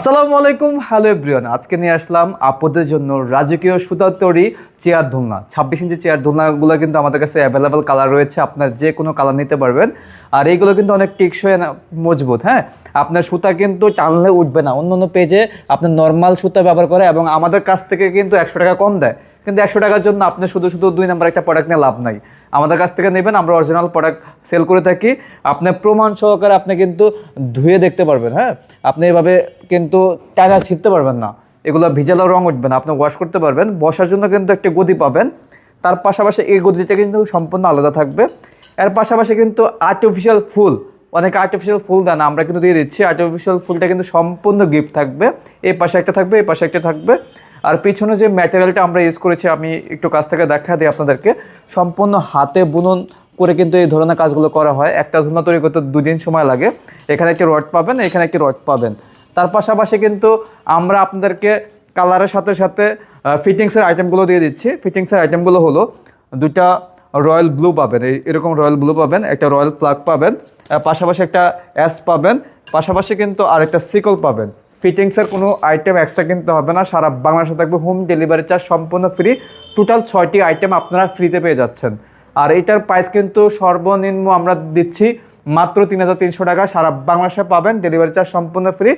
আসসালামু আলাইকুম, hello everyone. আজকে নিয়ে আসলাম আপনাদের জন্য রাজকীয় সুতার তৈরি চেয়ার দোলনা। 26 ইঞ্চি চেয়ার দোলনাগুলো কিন্তু আমাদের কাছে অ্যাভেলেবেল কালার রয়েছে, আপনার যে কোনো কালার নিতে পারবেন। আর এইগুলো কিন্তু অনেক টেকসই মজবুত। হ্যাঁ, আপনার সুতা কিন্তু টানলে উঠবে না। অন্য অন্য পেজে আপনার নর্মাল সুতা ব্যবহার করে এবং আমাদের কাছ থেকে কিন্তু 100 টাকা কম দেয়, কিন্তু 100 টাকার জন্য আপনি শুধু শুধু 2 নাম্বার একটা প্রোডাক্ট নিয়ে লাভ নাই। আমাদের কাছ থেকে নেবেন, আমরা অরিজিনাল প্রোডাক্ট সেল করে থাকি। আপনার প্রমাণ সহকারে আপনি কিন্তু ধুয়ে দেখতে পারবেন। হ্যাঁ, আপনি এভাবে কিন্তু টানা ছিঁড়তে পারবেন না, এগুলো ভিজালেও রং উঠবে না। আপনি ওয়াশ করতে পারবেন। বসার জন্য কিন্তু একটা গদি পাবেন, তার পাশাপাশি এই গদিটা কিন্তু সম্পূর্ণ আলাদা থাকবে। এর পাশাপাশি কিন্তু আর্টিফিশিয়াল ফুল, অনেকে আর্টিফিশিয়াল ফুল দেন, আমরা কিন্তু দিয়ে দিচ্ছি। আর্টিফিশিয়াল ফুলটা কিন্তু সম্পূর্ণ গিফট থাকবে। এই পাশে একটা থাকবে, এই পাশে একটা থাকবে। আর পিছনে যে ম্যাটেরিয়ালটা আমরা ইউজ করেছি, আমি একটু কাছ থেকে দেখা দিই আপনাদেরকে। সম্পূর্ণ হাতে বুনন করে কিন্তু এই ধরনের কাজগুলো করা হয়। একটা দোলনা তৈরি করতে 2 দিন সময় লাগে। এখানে একটি রড পাবেন, এখানে একটি রড পাবেন। তার পাশাপাশি কিন্তু আমরা আপনাদেরকে কালারের সাথে সাথে ফিটিংসের আইটেমগুলো দিয়ে দিচ্ছি। ফিটিংসের আইটেমগুলো হলো 2টা রয়্যাল ব্লু পাবেন, এরকম রয়্যাল ব্লু পাবেন, একটা রয়্যাল ফ্ল্যাগ পাবেন, পাশাপাশি একটা অ্যাশ পাবেন, পাশাপাশি কিন্তু আরেকটা সিকল পাবেন। ফিটিংসের কোনো আইটেম এক্সট্রা কিনতে হবে না, সারা বাংলাদেশে থাকবে হোম ডেলিভারি চার্জ সম্পূর্ণ ফ্রি। টোটাল 6টি আইটেম আপনারা ফ্রিতে পেয়ে যাচ্ছেন। আর এইটার প্রাইস কিন্তু সর্বনিম্ন আমরা দিচ্ছি মাত্র 3300 টাকা। সারা বাংলাদেশে পাবেন, ডেলিভারি চার্জ সম্পূর্ণ ফ্রি।